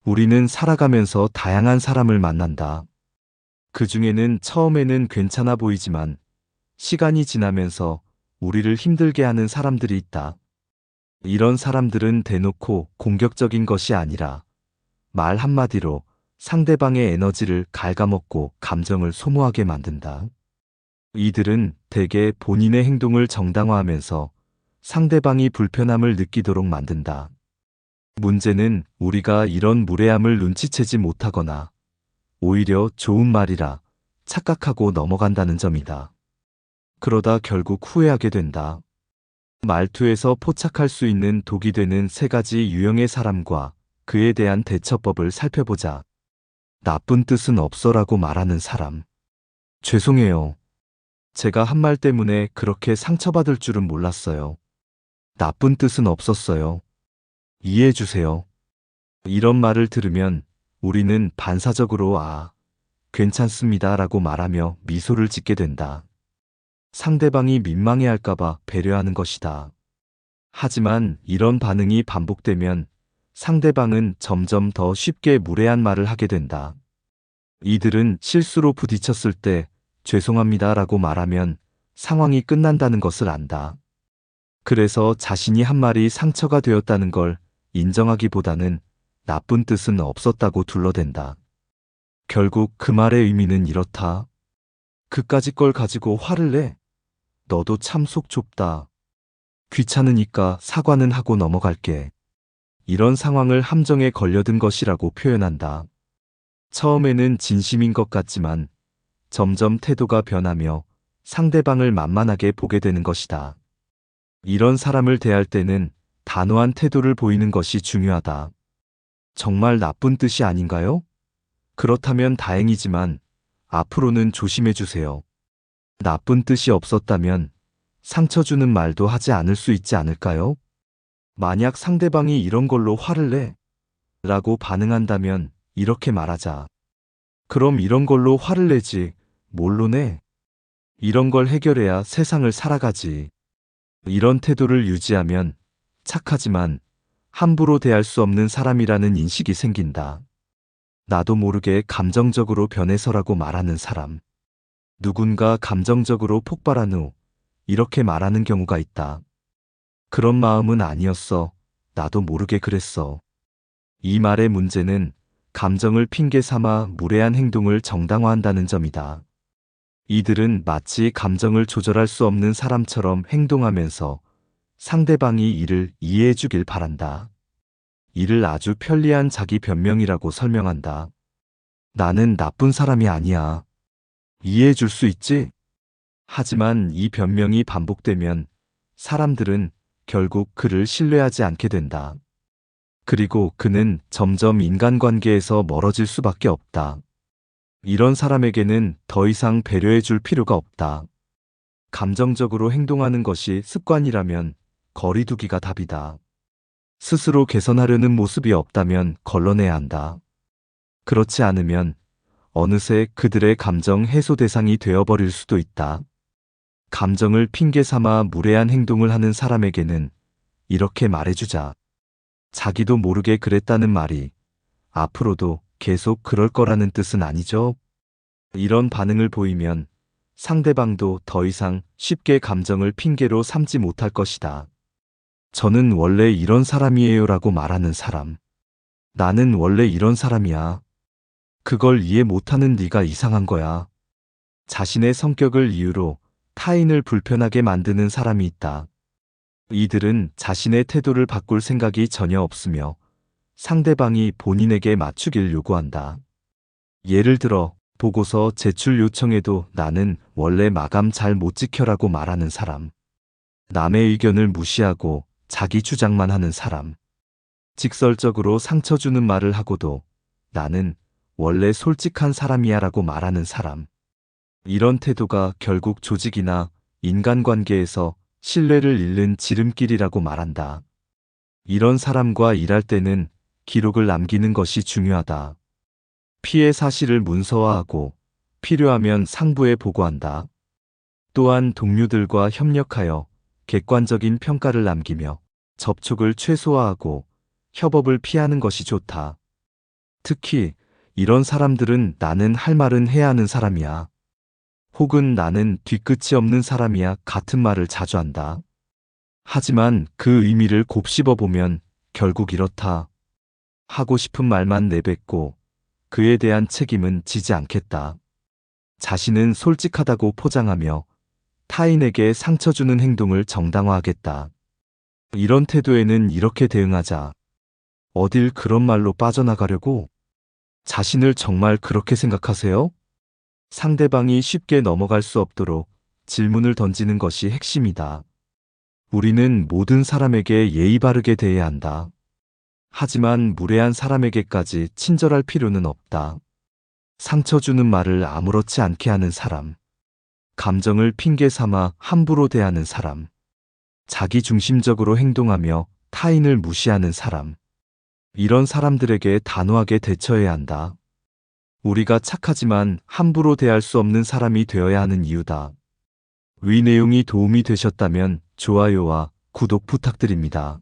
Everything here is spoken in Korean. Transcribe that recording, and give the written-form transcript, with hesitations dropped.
우리는 살아가면서 다양한 사람을 만난다. 그 중에는 처음에는 괜찮아 보이지만 시간이 지나면서 우리를 힘들게 하는 사람들이 있다. 이런 사람들은 대놓고 공격적인 것이 아니라 말 한마디로 상대방의 에너지를 갉아먹고 감정을 소모하게 만든다. 이들은 대개 본인의 행동을 정당화하면서 상대방이 불편함을 느끼도록 만든다. 문제는 우리가 이런 무례함을 눈치채지 못하거나 오히려 좋은 말이라 착각하고 넘어간다는 점이다. 그러다 결국 후회하게 된다. 말투에서 포착할 수 있는 독이 되는 세 가지 유형의 사람과 그에 대한 대처법을 살펴보자. 나쁜 뜻은 없어라고 말하는 사람. 죄송해요. 제가 한 말 때문에 그렇게 상처받을 줄은 몰랐어요. 나쁜 뜻은 없었어요. 이해해주세요. 이런 말을 들으면 우리는 반사적으로 괜찮습니다 라고 말하며 미소를 짓게 된다. 상대방이 민망해할까봐 배려하는 것이다. 하지만 이런 반응이 반복되면 상대방은 점점 더 쉽게 무례한 말을 하게 된다. 이들은 실수로 부딪혔을 때 죄송합니다 라고 말하면 상황이 끝난다는 것을 안다. 그래서 자신이 한 말이 상처가 되었다는 걸 인정하기보다는 나쁜 뜻은 없었다고 둘러댄다. 결국 그 말의 의미는 이렇다. 그까짓 걸 가지고 화를 내? 너도 참 속 좁다. 귀찮으니까 사과는 하고 넘어갈게. 이런 상황을 함정에 걸려든 것이라고 표현한다. 처음에는 진심인 것 같지만 점점 태도가 변하며 상대방을 만만하게 보게 되는 것이다. 이런 사람을 대할 때는 단호한 태도를 보이는 것이 중요하다. 정말 나쁜 뜻이 아닌가요? 그렇다면 다행이지만 앞으로는 조심해 주세요. 나쁜 뜻이 없었다면 상처 주는 말도 하지 않을 수 있지 않을까요? 만약 상대방이 이런 걸로 화를 내? 라고 반응한다면 이렇게 말하자. 그럼 이런 걸로 화를 내지, 뭘로 내? 이런 걸 해결해야 세상을 살아가지. 이런 태도를 유지하면 착하지만 함부로 대할 수 없는 사람이라는 인식이 생긴다. 나도 모르게 감정적으로 변해서라고 말하는 사람. 누군가 감정적으로 폭발한 후 이렇게 말하는 경우가 있다. 그런 마음은 아니었어. 나도 모르게 그랬어. 이 말의 문제는 감정을 핑계 삼아 무례한 행동을 정당화한다는 점이다. 이들은 마치 감정을 조절할 수 없는 사람처럼 행동하면서 상대방이 이를 이해해 주길 바란다. 이를 아주 편리한 자기 변명이라고 설명한다. 나는 나쁜 사람이 아니야. 이해해 줄 수 있지? 하지만 이 변명이 반복되면 사람들은 결국 그를 신뢰하지 않게 된다. 그리고 그는 점점 인간관계에서 멀어질 수밖에 없다. 이런 사람에게는 더 이상 배려해 줄 필요가 없다. 감정적으로 행동하는 것이 습관이라면 거리두기가 답이다. 스스로 개선하려는 모습이 없다면 걸러내야 한다. 그렇지 않으면 어느새 그들의 감정 해소 대상이 되어버릴 수도 있다. 감정을 핑계 삼아 무례한 행동을 하는 사람에게는 이렇게 말해주자. 자기도 모르게 그랬다는 말이 앞으로도 계속 그럴 거라는 뜻은 아니죠? 이런 반응을 보이면 상대방도 더 이상 쉽게 감정을 핑계로 삼지 못할 것이다. 저는 원래 이런 사람이에요 라고 말하는 사람. 나는 원래 이런 사람이야. 그걸 이해 못하는 네가 이상한 거야. 자신의 성격을 이유로 타인을 불편하게 만드는 사람이 있다. 이들은 자신의 태도를 바꿀 생각이 전혀 없으며 상대방이 본인에게 맞추길 요구한다. 예를 들어 보고서 제출 요청에도 나는 원래 마감 잘 못 지켜라고 말하는 사람. 남의 의견을 무시하고 자기 주장만 하는 사람. 직설적으로 상처 주는 말을 하고도 나는 원래 솔직한 사람이야 라고 말하는 사람. 이런 태도가 결국 조직이나 인간관계에서 신뢰를 잃는 지름길이라고 말한다. 이런 사람과 일할 때는 기록을 남기는 것이 중요하다. 피해 사실을 문서화하고 필요하면 상부에 보고한다. 또한 동료들과 협력하여 객관적인 평가를 남기며 접촉을 최소화하고 협업을 피하는 것이 좋다. 특히 이런 사람들은 나는 할 말은 해야 하는 사람이야. 혹은 나는 뒤끝이 없는 사람이야 같은 말을 자주 한다. 하지만 그 의미를 곱씹어 보면 결국 이렇다. 하고 싶은 말만 내뱉고 그에 대한 책임은 지지 않겠다. 자신은 솔직하다고 포장하며 타인에게 상처 주는 행동을 정당화하겠다. 이런 태도에는 이렇게 대응하자. 어딜 그런 말로 빠져나가려고? 자신을 정말 그렇게 생각하세요? 상대방이 쉽게 넘어갈 수 없도록 질문을 던지는 것이 핵심이다. 우리는 모든 사람에게 예의 바르게 대해야 한다. 하지만 무례한 사람에게까지 친절할 필요는 없다. 상처 주는 말을 아무렇지 않게 하는 사람, 감정을 핑계 삼아 함부로 대하는 사람, 자기 중심적으로 행동하며 타인을 무시하는 사람, 이런 사람들에게 단호하게 대처해야 한다. 우리가 착하지만 함부로 대할 수 없는 사람이 되어야 하는 이유다. 위 내용이 도움이 되셨다면 좋아요와 구독 부탁드립니다.